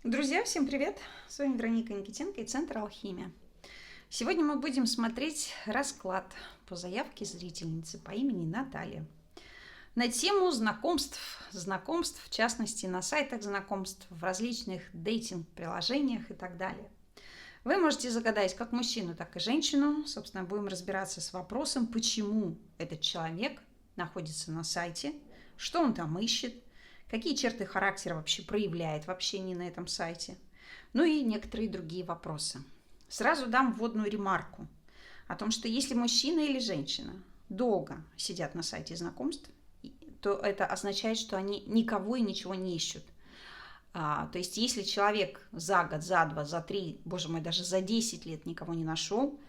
Друзья, всем привет! С вами Вероника Никитенко и Центр Алхимия. Сегодня мы будем смотреть расклад по заявке зрительницы по имени Наталья на тему знакомств, в частности на сайтах знакомств, в различных дейтинг-приложениях и так далее. Вы можете загадать как мужчину, так и женщину. Собственно, будем разбираться с вопросом, почему этот человек находится на сайте, что он там ищет, какие черты характера вообще проявляет в общении на этом сайте, ну и некоторые другие вопросы. Сразу дам вводную ремарку о том, что если мужчина или женщина долго сидят на сайте знакомств, то это означает, что они никого и ничего не ищут. То есть если человек за год, за два, за три, боже мой, даже за 10 лет никого не нашел,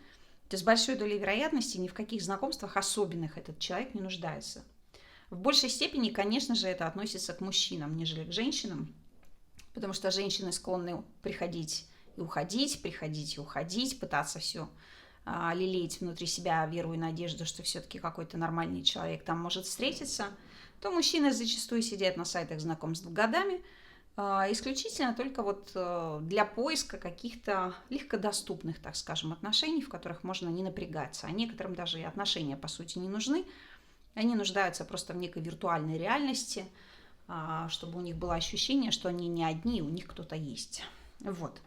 то с большой долей вероятности ни в каких знакомствах особенных этот человек не нуждается. В большей степени, конечно же, это относится к мужчинам, нежели к женщинам, потому что женщины склонны приходить и уходить, пытаться все лелеять внутри себя веру и надежду, что все-таки какой-то нормальный человек там может встретиться, то мужчины зачастую сидят на сайтах знакомств годами, исключительно только вот для поиска каких-то легкодоступных, так скажем, отношений, в которых можно не напрягаться. А некоторым даже и отношения, по сути, не нужны. Они нуждаются просто в некой виртуальной реальности, чтобы у них было ощущение, что они не одни, у них кто-то есть. Вот.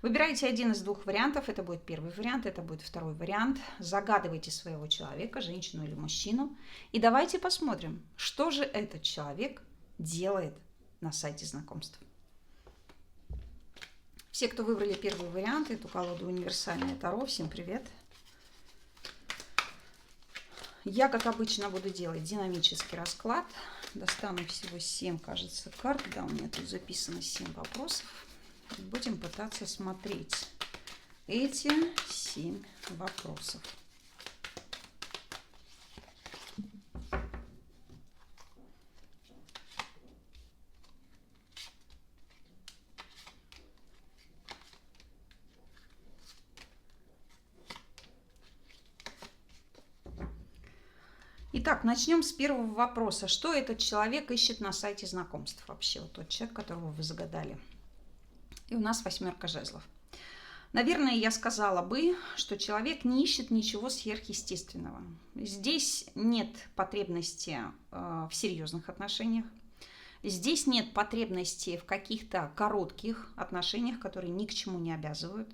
Выбирайте один из двух вариантов. Это будет первый вариант, это будет второй вариант. Загадывайте своего человека, женщину или мужчину. И давайте посмотрим, что же этот человек делает на сайте знакомств. Все, кто выбрали первый вариант, эту колоду «Универсальное Таро», всем привет! Я, как обычно, буду делать динамический расклад. Достану всего 7, кажется, карт. Да, у меня тут записано 7 вопросов. Будем пытаться смотреть эти 7 вопросов. Итак, начнем с первого вопроса. Что этот человек ищет на сайте знакомств вообще? Вот тот человек, которого вы загадали. И у нас 8 жезлов. Наверное, я сказала бы, что человек не ищет ничего сверхъестественного. Здесь нет потребности в серьезных отношениях. Здесь нет потребности в каких-то коротких отношениях, которые ни к чему не обязывают.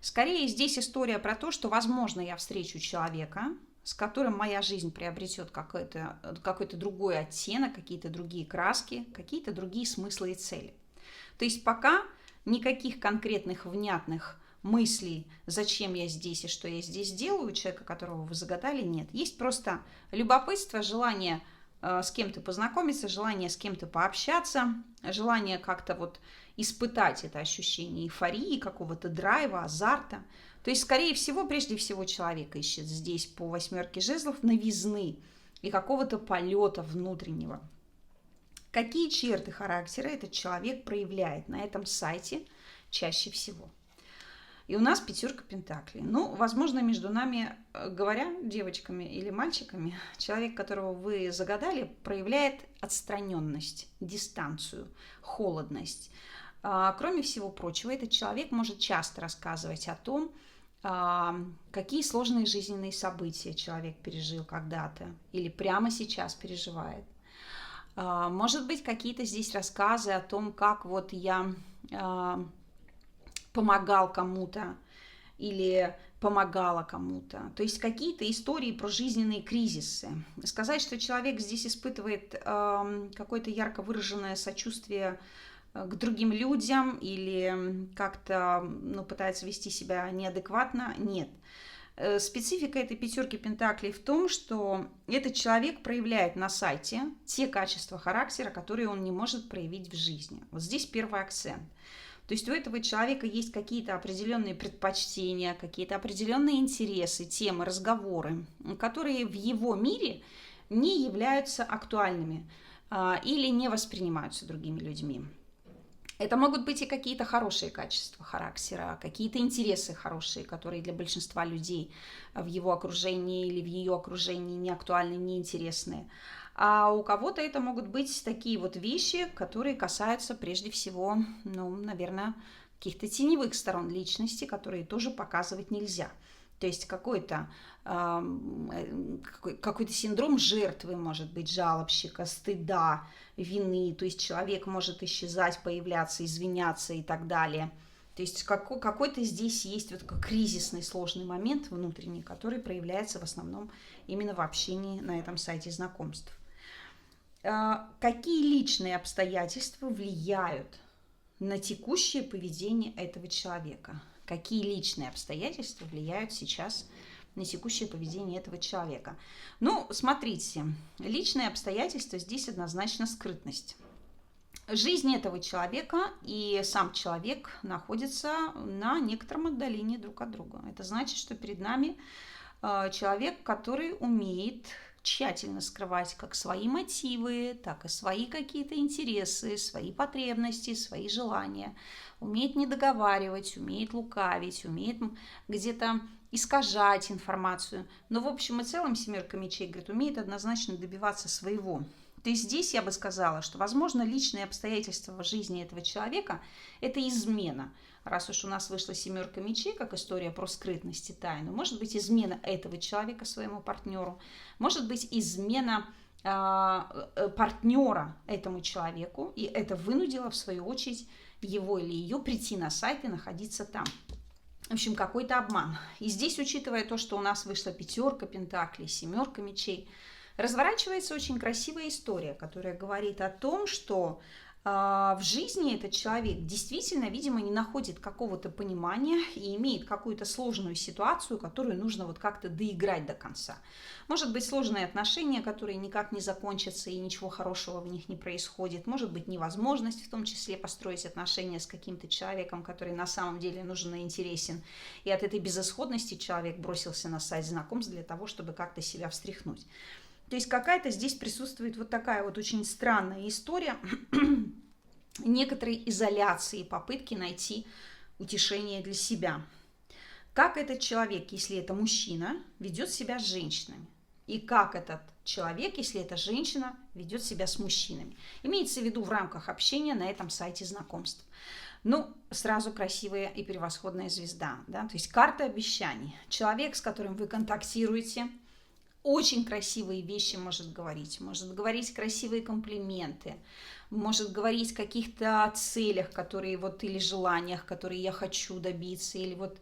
Скорее, здесь история про то, что, возможно, я встречу человека, с которым моя жизнь приобретет какой-то другой оттенок, какие-то другие краски, какие-то другие смыслы и цели. То есть пока никаких конкретных внятных мыслей, зачем я здесь и что я здесь делаю, у человека, которого вы загадали, нет. Есть просто любопытство, желание с кем-то познакомиться, желание с кем-то пообщаться, желание как-то вот испытать это ощущение эйфории, какого-то драйва, азарта. То есть, скорее всего, прежде всего, человек ищет здесь по 8 жезлов новизны и какого-то полета внутреннего. Какие черты характера этот человек проявляет на этом сайте чаще всего? И у нас 5 пентаклей. Ну, возможно, между нами говоря, девочками или мальчиками, человек, которого вы загадали, проявляет отстраненность, дистанцию, холодность. Кроме всего прочего, этот человек может часто рассказывать о том, какие сложные жизненные события человек пережил когда-то или прямо сейчас переживает. Может быть, какие-то здесь рассказы о том, как вот я помогал кому-то или помогала кому-то. То есть какие-то истории про жизненные кризисы. Сказать, что человек здесь испытывает какое-то ярко выраженное сочувствие к другим людям или как-то пытается вести себя неадекватно, нет. Специфика этой 5 пентаклей в том, что этот человек проявляет на сайте те качества характера, которые он не может проявить в жизни. Вот здесь первый акцент. То есть у этого человека есть какие-то определенные предпочтения, какие-то определенные интересы, темы, разговоры, которые в его мире не являются актуальными или не воспринимаются другими людьми. Это могут быть и какие-то хорошие качества характера, какие-то интересы хорошие, которые для большинства людей в его окружении или в ее окружении не актуальны, не интересны. А у кого-то это могут быть такие вот вещи, которые касаются прежде всего, ну, наверное, каких-то теневых сторон личности, которые тоже показывать нельзя. То есть какой-то синдром жертвы, может быть, жалобщика, стыда, вины. То есть человек может исчезать, появляться, извиняться и так далее. То есть какой-то здесь есть вот кризисный сложный момент внутренний, который проявляется в основном именно в общении на этом сайте знакомств. Какие личные обстоятельства влияют на текущее поведение этого человека? Какие личные обстоятельства влияют сейчас на текущее поведение этого человека? Ну, смотрите, личные обстоятельства здесь однозначно скрытность. Жизнь этого человека и сам человек находятся на некотором отдалении друг от друга. Это значит, что перед нами человек, который умеет тщательно скрывать как свои мотивы, так и свои какие-то интересы, свои потребности, свои желания. Умеет недоговаривать, умеет лукавить, умеет где-то искажать информацию. Но в общем и целом семерка мечей, говорит, умеет однозначно добиваться своего. То есть здесь я бы сказала, что, возможно, личные обстоятельства в жизни этого человека – это измена. Раз уж у нас вышла семерка мечей, как история про скрытность и тайну, может быть, измена этого человека своему партнеру, может быть, измена партнера этому человеку, и это вынудило, в свою очередь, его или ее прийти на сайт и находиться там. В общем, какой-то обман. И здесь, учитывая то, что у нас вышла пятерка пентаклей, семерка мечей, разворачивается очень красивая история, которая говорит о том, что в жизни этот человек действительно, видимо, не находит какого-то понимания и имеет какую-то сложную ситуацию, которую нужно вот как-то доиграть до конца. Может быть, сложные отношения, которые никак не закончатся и ничего хорошего в них не происходит. Может быть, невозможность в том числе построить отношения с каким-то человеком, который на самом деле нужен и интересен. И от этой безысходности человек бросился на сайт знакомств для того, чтобы как-то себя встряхнуть. То есть какая-то здесь присутствует вот такая вот очень странная история некоторой изоляции, попытки найти утешение для себя. Как этот человек, если это мужчина, ведет себя с женщинами? И как этот человек, если это женщина, ведет себя с мужчинами? Имеется в виду в рамках общения на этом сайте знакомств. Ну, сразу красивая и превосходная звезда. Да? То есть карта обещаний. Человек, с которым вы контактируете, очень красивые вещи может говорить красивые комплименты, может говорить о каких-то целях, которые вот, или желаниях, которые я хочу добиться, или вот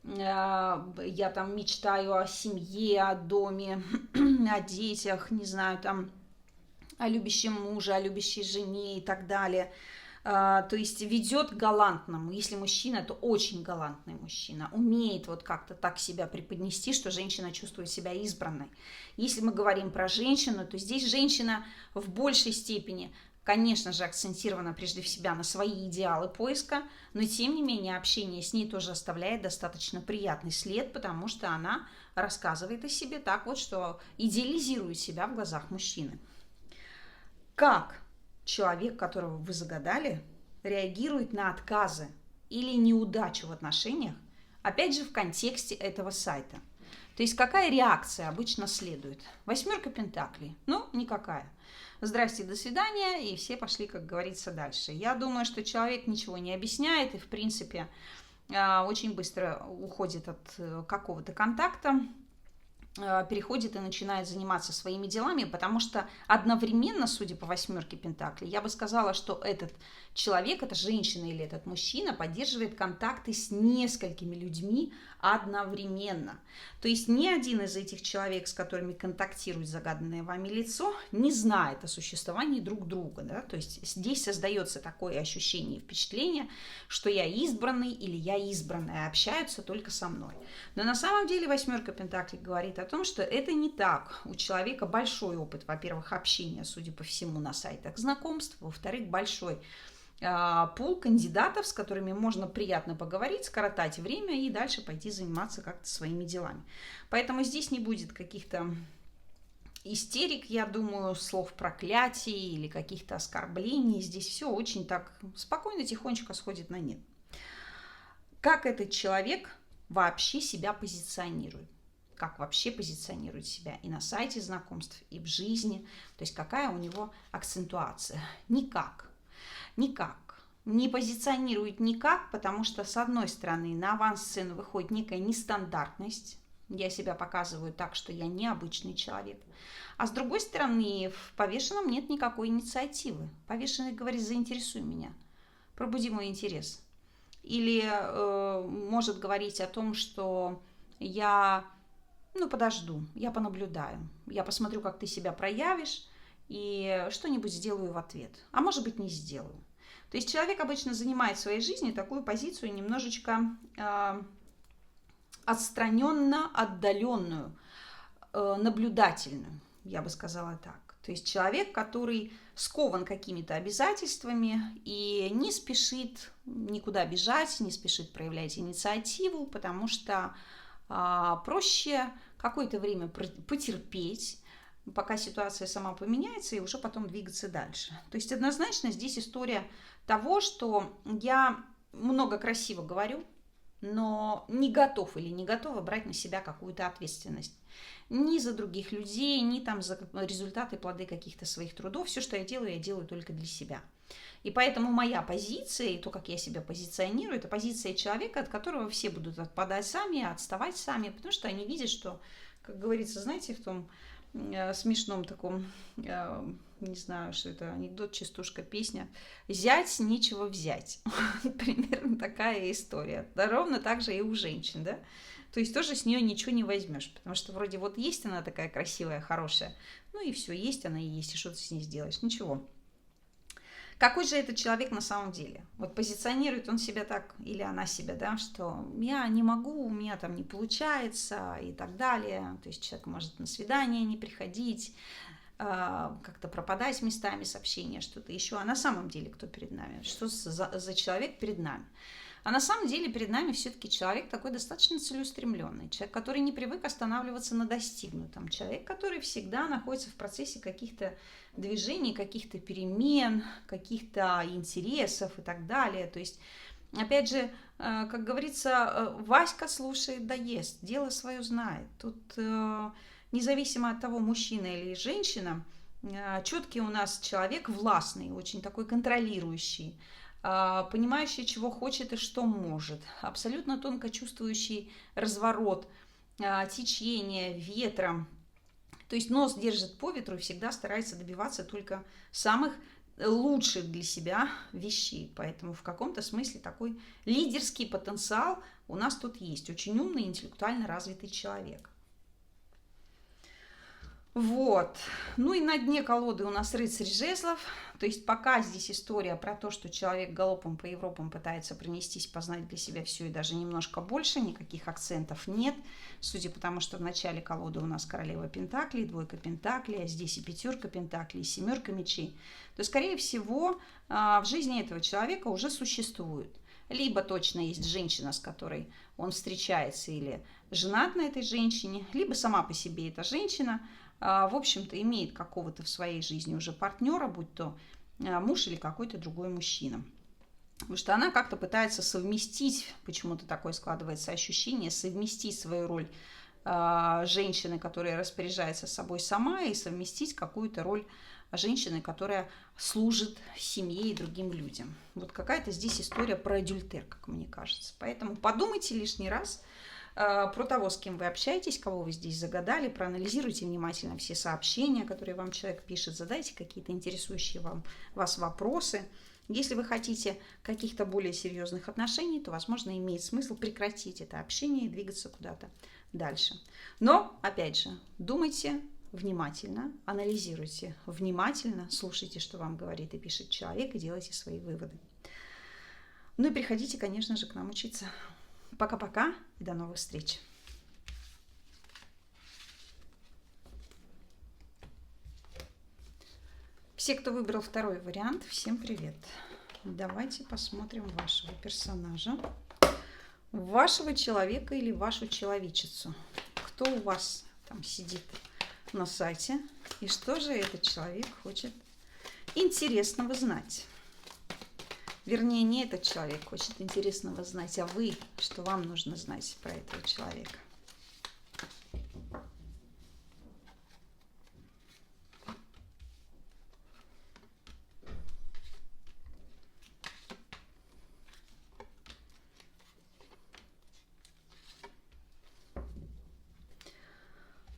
я там мечтаю о семье, о доме, о детях, не знаю, там, о любящем муже, о любящей жене и так далее. То есть ведет галантному. Если мужчина, то очень галантный мужчина. Умеет вот как-то так себя преподнести, что женщина чувствует себя избранной. Если мы говорим про женщину, то здесь женщина в большей степени, конечно же, акцентирована прежде всего на свои идеалы поиска, но тем не менее общение с ней тоже оставляет достаточно приятный след, потому что она рассказывает о себе так вот, что идеализирует себя в глазах мужчины. Как человек, которого вы загадали, реагирует на отказы или неудачу в отношениях, опять же, в контексте этого сайта. То есть какая реакция обычно следует? Восьмерка пентаклей. Ну, никакая. Здрасте, до свидания, и все пошли, как говорится, дальше. Я думаю, что человек ничего не объясняет и, в принципе, очень быстро уходит от какого-то контакта, переходит и начинает заниматься своими делами, потому что одновременно, судя по восьмерке пентаклей, я бы сказала, что этот человек, эта женщина или этот мужчина поддерживает контакты с несколькими людьми одновременно. То есть ни один из этих человек, с которыми контактирует загаданное вами лицо, не знает о существовании друг друга. Да? То есть здесь создается такое ощущение и впечатление, что я избранный или я избранная, общаются только со мной. Но на самом деле восьмерка пентаклей говорит о том, что это не так. У человека большой опыт, во-первых, общения, судя по всему, на сайтах знакомств, во-вторых, большой пул кандидатов, с которыми можно приятно поговорить, скоротать время и дальше пойти заниматься как-то своими делами. Поэтому здесь не будет каких-то истерик, я думаю, слов проклятий или каких-то оскорблений. Здесь все очень так спокойно, тихонечко сходит на нет. Как этот человек вообще себя позиционирует? Как вообще позиционирует себя и на сайте знакомств, и в жизни? То есть какая у него акцентуация? Никак. Никак. Не позиционирует никак, потому что, с одной стороны, на авансцену выходит некая нестандартность. Я себя показываю так, что я необычный человек. А с другой стороны, в повешенном нет никакой инициативы. Повешенный говорит: заинтересуй меня, пробуди мой интерес. Или может говорить о том, что я подожду, я понаблюдаю, я посмотрю, как ты себя проявишь, и что-нибудь сделаю в ответ. А может быть, не сделаю. То есть человек обычно занимает в своей жизни такую позицию немножечко отстраненно, отдаленную, наблюдательную, я бы сказала так. То есть человек, который скован какими-то обязательствами и не спешит никуда бежать, не спешит проявлять инициативу, потому что проще какое-то время потерпеть, пока ситуация сама поменяется, и уже потом двигаться дальше. То есть однозначно здесь история того, что я много красиво говорю, но не готов или не готова брать на себя какую-то ответственность. Ни за других людей, ни там за результаты, плоды каких-то своих трудов. Все, что я делаю только для себя. И поэтому моя позиция, и то, как я себя позиционирую, это позиция человека, от которого все будут отпадать сами, отставать сами, потому что они видят, что, как говорится, знаете, в том смешном таком, не знаю, что это, анекдот, частушка, песня, «Зять, нечего взять». Примерно такая история. Да, ровно так же и у женщин, да? То есть тоже с нее ничего не возьмешь, потому что вроде вот есть она такая красивая, хорошая, ну и все, есть она и есть, и что ты с ней сделаешь? Ничего. Какой же этот человек на самом деле? Вот позиционирует он себя так, или она себя, да, что я не могу, у меня там не получается и так далее. То есть человек может на свидание не приходить, как-то пропадать местами сообщения, что-то еще. А на самом деле кто перед нами? Что за человек перед нами? А на самом деле перед нами все-таки человек такой достаточно целеустремленный, человек, который не привык останавливаться на достигнутом, человек, который всегда находится в процессе каких-то движений, каких-то перемен, каких-то интересов и так далее. То есть, опять же, как говорится, Васька слушает да ест, дело свое знает. Тут независимо от того, мужчина или женщина, четкий у нас человек, властный, очень такой контролирующий, понимающий, чего хочет и что может, абсолютно тонко чувствующий разворот, течение, ветра. То есть нос держит по ветру и всегда старается добиваться только самых лучших для себя вещей. Поэтому в каком-то смысле такой лидерский потенциал у нас тут есть. Очень умный, интеллектуально развитый человек. Вот. Ну и на дне колоды у нас рыцарь жезлов. То есть пока здесь история про то, что человек галопом по Европам пытается пронестись, познать для себя все и даже немножко больше, никаких акцентов нет. Судя по тому, что в начале колоды у нас королева пентаклей, двойка пентаклей, а здесь и пятерка пентаклей, и семерка мечей, то, скорее всего, в жизни этого человека уже существует. Либо точно есть женщина, с которой он встречается или женат на этой женщине, либо сама по себе эта женщина в общем-то, имеет какого-то в своей жизни уже партнера, будь то муж или какой-то другой мужчина. Потому что она как-то пытается совместить, почему-то такое складывается ощущение, совместить свою роль женщины, которая распоряжается собой сама, и совместить какую-то роль женщины, которая служит семье и другим людям. Вот какая-то здесь история про адюльтер, как мне кажется. Поэтому подумайте лишний раз про того, с кем вы общаетесь, кого вы здесь загадали, проанализируйте внимательно все сообщения, которые вам человек пишет, задайте какие-то интересующие вас вопросы. Если вы хотите каких-то более серьезных отношений, то, возможно, имеет смысл прекратить это общение и двигаться куда-то дальше. Но, опять же, думайте внимательно, анализируйте внимательно, слушайте, что вам говорит и пишет человек, и делайте свои выводы. Ну и приходите, конечно же, к нам учиться. Пока-пока и до новых встреч. Все, кто выбрал второй вариант, всем привет. Давайте посмотрим вашего персонажа, вашего человека или вашу человечицу. Кто у вас там сидит на сайте? И что же этот человек хочет интересного знать? Вернее, не этот человек хочет интересного знать, а вы, что вам нужно знать про этого человека.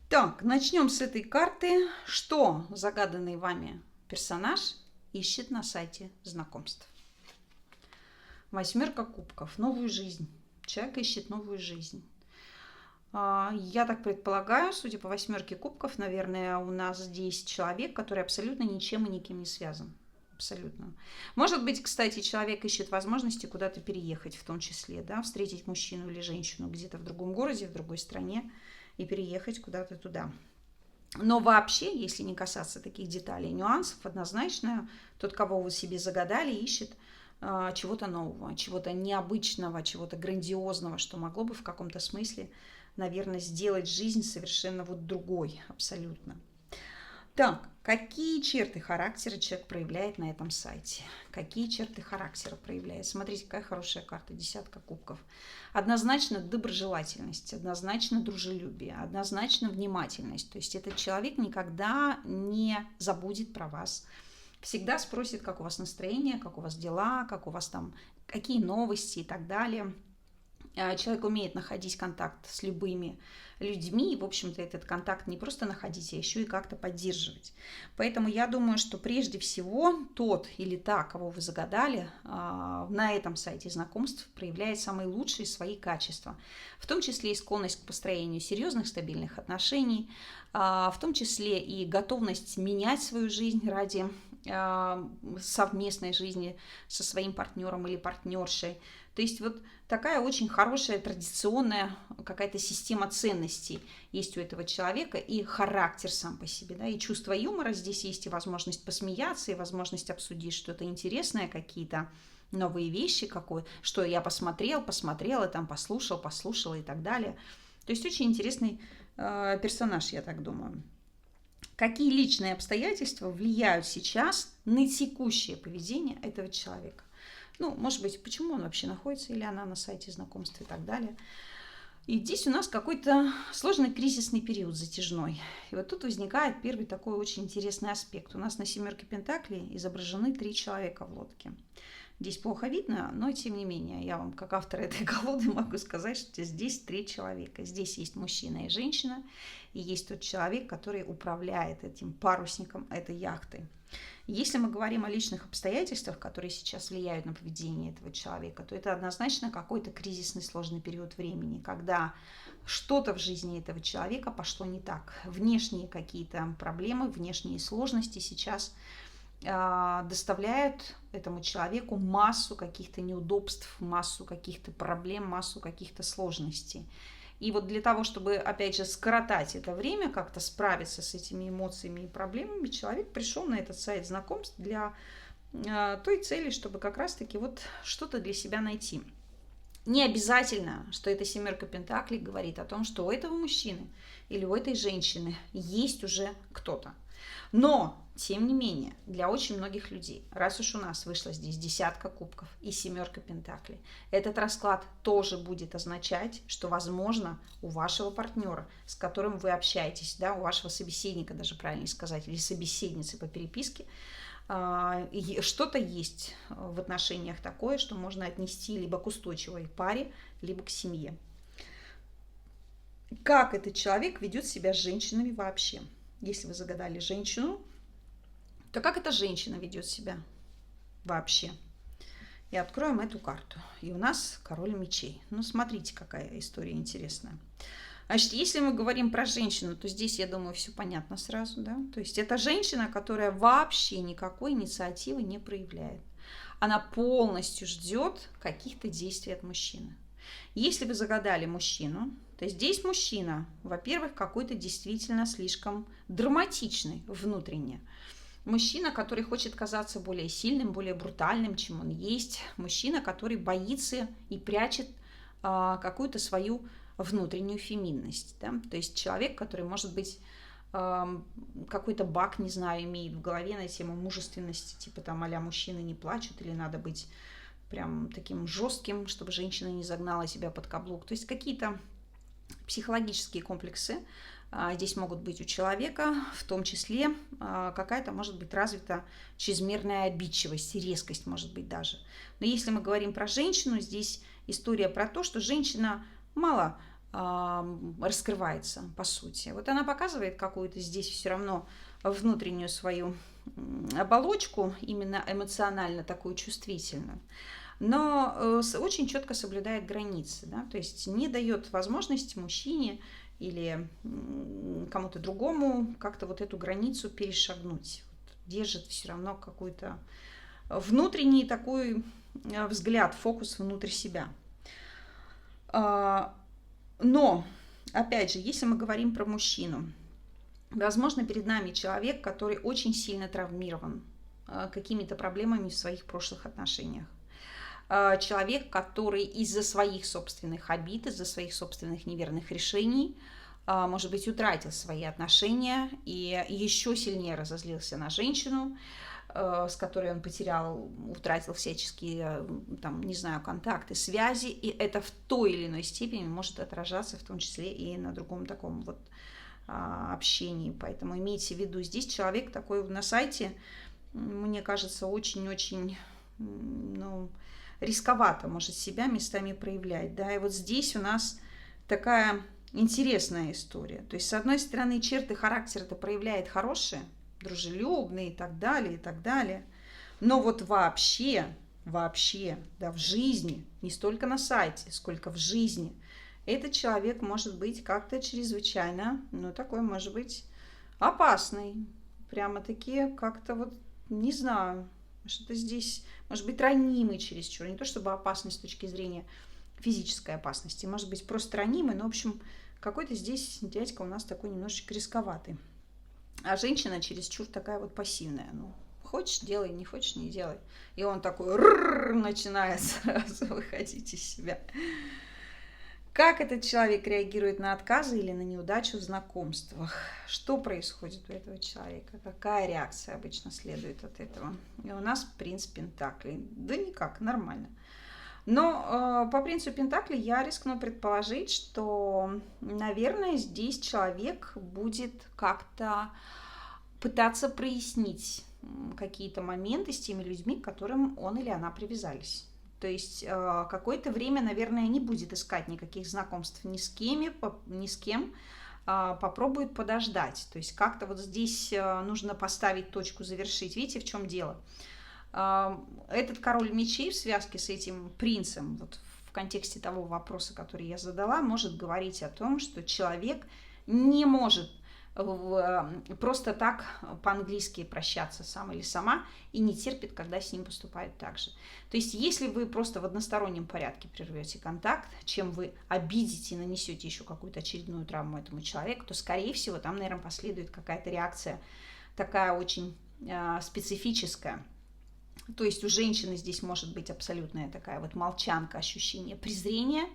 Так, начнем с этой карты. Что загаданный вами персонаж ищет на сайте знакомств? Восьмерка кубков. Новую жизнь. Человек ищет новую жизнь. Я так предполагаю, судя по восьмерке кубков, наверное, у нас здесь человек, который абсолютно ничем и никем не связан. Абсолютно. Может быть, кстати, человек ищет возможности куда-то переехать, в том числе, да, встретить мужчину или женщину где-то в другом городе, в другой стране и переехать куда-то туда. Но вообще, если не касаться таких деталей, нюансов, однозначно тот, кого вы себе загадали, ищет чего-то нового, чего-то необычного, чего-то грандиозного, что могло бы в каком-то смысле, наверное, сделать жизнь совершенно вот другой, абсолютно. Так, какие черты характера человек проявляет на этом сайте? Какие черты характера проявляет? Смотрите, какая хорошая карта, десятка кубков. Однозначно доброжелательность, однозначно дружелюбие, однозначно внимательность. То есть этот человек никогда не забудет про вас. Всегда спросит, как у вас настроение, как у вас дела, как у вас там, какие новости и так далее. Человек умеет находить контакт с любыми людьми, и, в общем-то, этот контакт не просто находить, а еще и как-то поддерживать. Поэтому я думаю, что прежде всего тот или та, кого вы загадали, на этом сайте знакомств проявляет самые лучшие свои качества, в том числе и склонность к построению серьезных, стабильных отношений, в том числе и готовность менять свою жизнь ради совместной жизни со своим партнером или партнершей. То есть вот такая очень хорошая традиционная какая-то система ценностей есть у этого человека, и характер сам по себе, да, и чувство юмора здесь есть, и возможность посмеяться, и возможность обсудить что-то интересное, какие-то новые вещи, что я посмотрела, там послушала и так далее. То есть очень интересный персонаж, я так думаю. Какие личные обстоятельства влияют сейчас на текущее поведение этого человека? Ну, может быть, почему он вообще находится, или она на сайте знакомств и так далее. И здесь у нас какой-то сложный кризисный период затяжной. И вот тут возникает первый такой очень интересный аспект. У нас на семерке пентаклей изображены 3 человека в лодке. Здесь плохо видно, но тем не менее, я вам, как автор этой колоды, могу сказать, что здесь 3 человека. Здесь есть мужчина и женщина, и есть тот человек, который управляет этим парусником, этой яхтой. Если мы говорим о личных обстоятельствах, которые сейчас влияют на поведение этого человека, то это однозначно какой-то кризисный сложный период времени, когда что-то в жизни этого человека пошло не так. Внешние какие-то проблемы, внешние сложности сейчас доставляют этому человеку массу каких-то неудобств, массу каких-то проблем, массу каких-то сложностей. И вот для того, чтобы, опять же, скоротать это время, как-то справиться с этими эмоциями и проблемами, человек пришел на этот сайт знакомств для той цели, чтобы как раз-таки вот что-то для себя найти. Не обязательно, что эта семерка пентаклей говорит о том, что у этого мужчины или у этой женщины есть уже кто-то. Но, тем не менее, для очень многих людей, раз уж у нас вышла здесь десятка кубков и семерка пентаклей, этот расклад тоже будет означать, что, возможно, у вашего партнера, с которым вы общаетесь, да, у вашего собеседника, даже правильнее сказать, или собеседницы по переписке, что-то есть в отношениях такое, что можно отнести либо к устойчивой паре, либо к семье. Как этот человек ведет себя с женщинами вообще? Если вы загадали женщину, то как эта женщина ведет себя вообще? И откроем эту карту. И у нас король мечей. Ну, смотрите, какая история интересная. Значит, если мы говорим про женщину, то здесь, я думаю, все понятно сразу, да? То есть это женщина, которая вообще никакой инициативы не проявляет. Она полностью ждет каких-то действий от мужчины. Если вы загадали мужчину, то здесь мужчина, во-первых, какой-то действительно слишком драматичный внутренне. Мужчина, который хочет казаться более сильным, более брутальным, чем он есть. Мужчина, который боится и прячет какую-то свою внутреннюю феминность. Да? То есть человек, который, может быть, какой-то баг, не знаю, имеет в голове на тему мужественности, типа там а-ля мужчины не плачут, или надо быть прям таким жестким, чтобы женщина не загнала себя под каблук. То есть какие-то психологические комплексы здесь могут быть у человека, в том числе какая-то может быть развита чрезмерная обидчивость, резкость может быть даже. Но если мы говорим про женщину, здесь история про то, что женщина мало раскрывается, по сути. Вот она показывает какую-то здесь все равно внутреннюю свою оболочку, именно эмоционально такую чувствительную, но очень четко соблюдает границы, да, то есть не дает возможности мужчине или кому-то другому как-то вот эту границу перешагнуть. Вот, держит все равно какой-то внутренний такой взгляд, фокус внутрь себя. Но, опять же, если мы говорим про мужчину, возможно, перед нами человек, который очень сильно травмирован какими-то проблемами в своих прошлых отношениях. Человек, который из-за своих собственных обид, из-за своих собственных неверных решений, может быть, утратил свои отношения и еще сильнее разозлился на женщину, с которой он утратил всяческие, там, не знаю, контакты, связи, и это в той или иной степени может отражаться, в том числе и на другом таком вот общении. Поэтому имейте в виду, здесь человек такой на сайте, мне кажется, очень-очень, рисковато может себя местами проявлять, да, и вот здесь у нас такая интересная история. То есть, с одной стороны, черты характера-то проявляет хорошие, дружелюбные и так далее, но вот вообще, да, в жизни, не столько на сайте, сколько в жизни, этот человек может быть как-то чрезвычайно, такой, может быть, опасный, прямо-таки как-то вот, не знаю, что-то здесь, может быть, ранимый чересчур. Не то чтобы опасность с точки зрения физической опасности, может быть, просто ранимый, но, в общем, какой-то здесь дядька у нас такой немножечко рисковатый. А женщина чересчур такая вот пассивная. Хочешь – делай, не хочешь – не делай. И он такой начинает сразу выходить из себя. Как этот человек реагирует на отказы или на неудачу в знакомствах? Что происходит у этого человека? Какая реакция обычно следует от этого? И у нас принц Пентаклей. Да никак, нормально. Но по принципу Пентаклей я рискну предположить, что, наверное, здесь человек будет как-то пытаться прояснить какие-то моменты с теми людьми, к которым он или она привязались. То есть какое-то время, наверное, не будет искать никаких знакомств ни с кем, попробует подождать. То есть как-то вот здесь нужно поставить точку, завершить. Видите, в чем дело? Этот король мечей в связке с этим принцем, вот в контексте того вопроса, который я задала, может говорить о том, что человек не может просто так по-английски прощаться сам или сама и не терпит, когда с ним поступают так же. То есть, если вы просто в одностороннем порядке прервете контакт, чем вы обидите и нанесете еще какую-то очередную травму этому человеку, то, скорее всего, там, наверное, последует какая-то реакция такая очень специфическая. То есть у женщины здесь может быть абсолютная такая вот молчанка, ощущение презрения,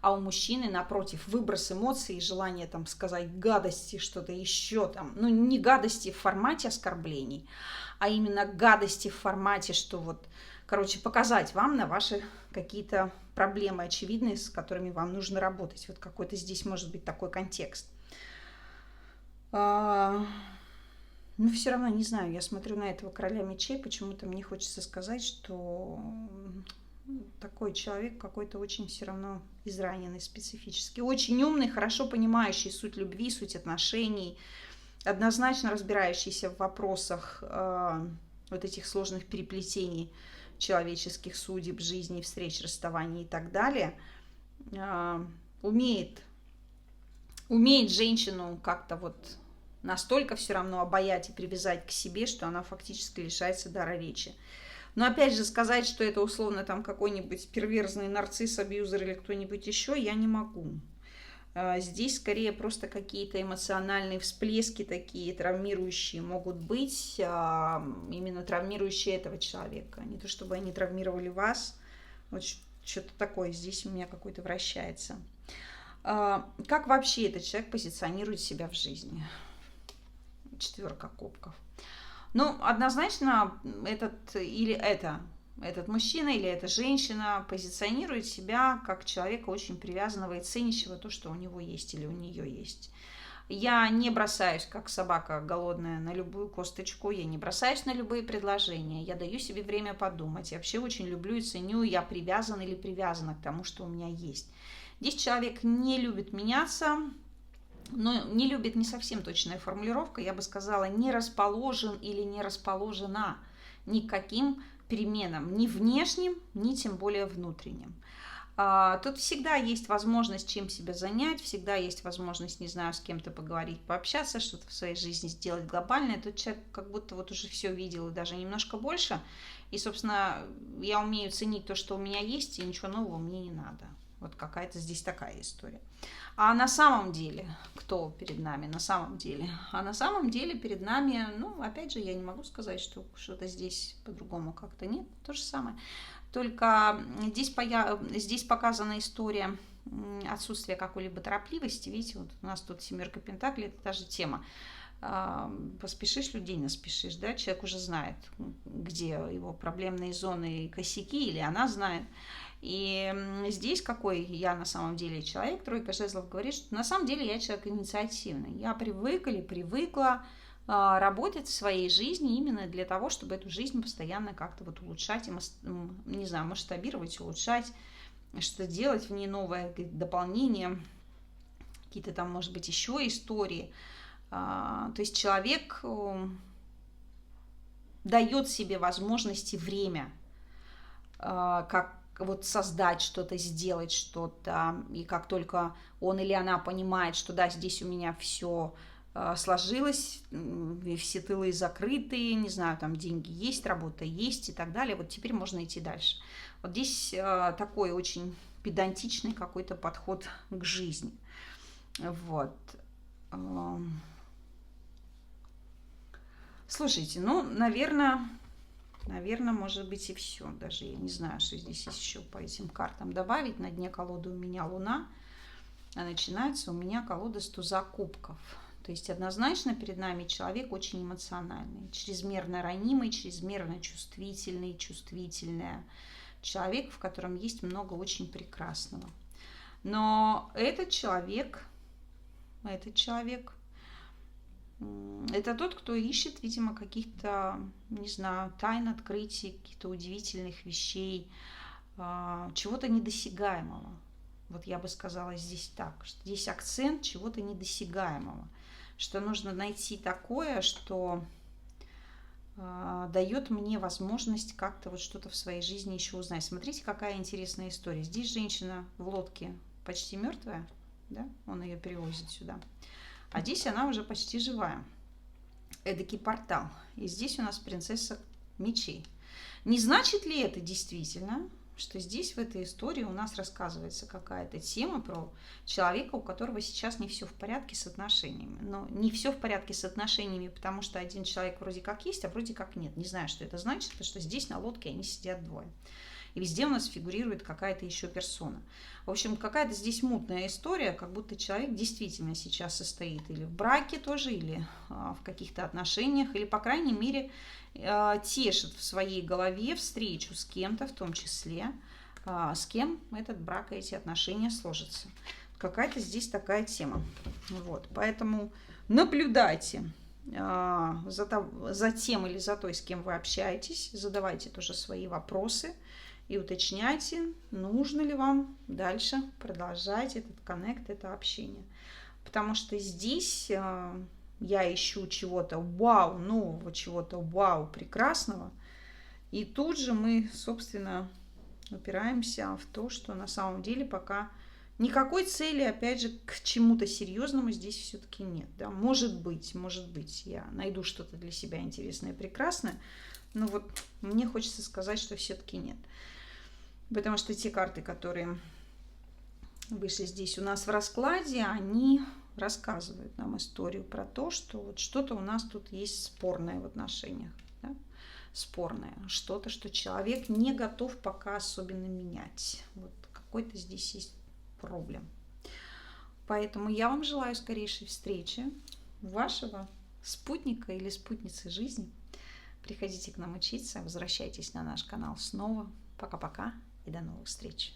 а у мужчины, напротив, выброс эмоций и желание там сказать гадости, что-то еще там, не гадости в формате оскорблений, а именно гадости в формате, что вот, показать вам на ваши какие-то проблемы очевидные, с которыми вам нужно работать. Вот какой-то здесь может быть такой контекст. Все равно не знаю, я смотрю на этого короля мечей, почему-то мне хочется сказать, что такой человек какой-то очень все равно израненный специфически, очень умный, хорошо понимающий суть любви, суть отношений, однозначно разбирающийся в вопросах вот этих сложных переплетений человеческих судеб, жизни, встреч, расставаний и так далее, умеет женщину как-то вот настолько все равно обаять и привязать к себе, что она фактически лишается дара речи. Но опять же сказать, что это условно там какой-нибудь перверзный нарцисс, абьюзер или кто-нибудь еще, я не могу. Здесь скорее просто какие-то эмоциональные всплески такие травмирующие могут быть, именно травмирующие этого человека. Не то чтобы они травмировали вас, вот что-то такое здесь у меня какое-то вращается. Как вообще этот человек позиционирует себя в жизни? четверка кубков. Ну, однозначно этот мужчина или эта женщина позиционирует себя как человека очень привязанного и ценящего то, что у него есть или у нее есть. Я не бросаюсь, как собака голодная, на любую косточку, я не бросаюсь на любые предложения, я даю себе время подумать. Я вообще очень люблю и ценю, я привязан или привязана к тому, что у меня есть. Здесь человек не любит меняться, но не любит не совсем точная формулировка, я бы сказала, не расположен или не расположена ни к каким переменам, ни внешним, ни тем более внутренним. Тут всегда есть возможность чем себя занять, всегда есть возможность, не знаю, с кем-то поговорить, пообщаться, что-то в своей жизни сделать глобальное. Тут человек как будто вот уже все видел и даже немножко больше. И, собственно, я умею ценить то, что у меня есть, и ничего нового мне не надо. Вот какая-то здесь такая история. А на самом деле, кто перед нами на самом деле? А на самом деле перед нами, ну, опять же, я не могу сказать, что что-то здесь по-другому как-то нет, то же самое. Только здесь показана история отсутствия какой-либо торопливости. Видите, вот у нас тут семерка пентаклей, это та же тема. Поспешишь, людей наспешишь, да? Человек уже знает, где его проблемные зоны и косяки, или она знает. И здесь какой я на самом деле человек, тройка жезлов говорит, что на самом деле я человек инициативный. Я привык или привыкла работать в своей жизни именно для того, чтобы эту жизнь постоянно как-то вот улучшать, не знаю, масштабировать, улучшать, что-то делать в ней новое, дополнение, какие-то там, может быть, еще истории. То есть человек дает себе возможности время, как вот создать что-то, сделать что-то, и как только он или она понимает, что да, здесь у меня все сложилось, и все тылы закрыты, не знаю, там деньги есть, работа есть и так далее, вот теперь можно идти дальше. Вот здесь такой очень педантичный какой-то подход к жизни. Вот. Слушайте, ну, наверное, может быть и все. Даже я не знаю, что здесь еще по этим картам добавить. На дне колоды у меня Луна, а начинается у меня колода с туза кубков. То есть однозначно перед нами человек очень эмоциональный, чрезмерно ранимый, чрезмерно чувствительный, чувствительная. Человек, в котором есть много очень прекрасного. Но этот человек, это тот, кто ищет, видимо, каких-то, не знаю, тайн, открытий, каких-то удивительных вещей, чего-то недосягаемого. Вот я бы сказала здесь так, что здесь акцент чего-то недосягаемого, что нужно найти такое, что дает мне возможность как-то вот что-то в своей жизни еще узнать. Смотрите, какая интересная история. Здесь женщина в лодке почти мертвая, да, он ее перевозит сюда. А здесь она уже почти живая. Эдакий портал. И здесь у нас принцесса мечей. Не значит ли это действительно, что здесь в этой истории у нас рассказывается какая-то тема про человека, у которого сейчас не все в порядке с отношениями. Но не все в порядке с отношениями, потому что один человек вроде как есть, а вроде как нет. Не знаю, что это значит, потому что здесь на лодке они сидят двое. И везде у нас фигурирует какая-то еще персона. В общем, какая-то здесь мутная история, как будто человек действительно сейчас состоит или в браке тоже, или в каких-то отношениях, или, по крайней мере, тешит в своей голове встречу с кем-то, в том числе, с кем этот брак и эти отношения сложатся. Какая-то здесь такая тема. Вот. Поэтому наблюдайте за тем или за той, с кем вы общаетесь, задавайте тоже свои вопросы и уточняйте, нужно ли вам дальше продолжать этот коннект, это общение. Потому что здесь я ищу чего-то вау, нового, чего-то вау, прекрасного. И тут же мы, собственно, упираемся в то, что на самом деле пока никакой цели, опять же, к чему-то серьезному здесь все-таки нет. Да? Может быть, я найду что-то для себя интересное и прекрасное, но вот мне хочется сказать, что все-таки нет. Потому что те карты, которые вышли здесь у нас в раскладе, они рассказывают нам историю про то, что вот что-то у нас тут есть спорное в отношениях. Да? Спорное. Что-то, что человек не готов пока особенно менять. Вот какой-то здесь есть проблем. Поэтому я вам желаю скорейшей встречи вашего спутника или спутницы жизни. Приходите к нам учиться, возвращайтесь на наш канал снова. Пока-пока и до новых встреч!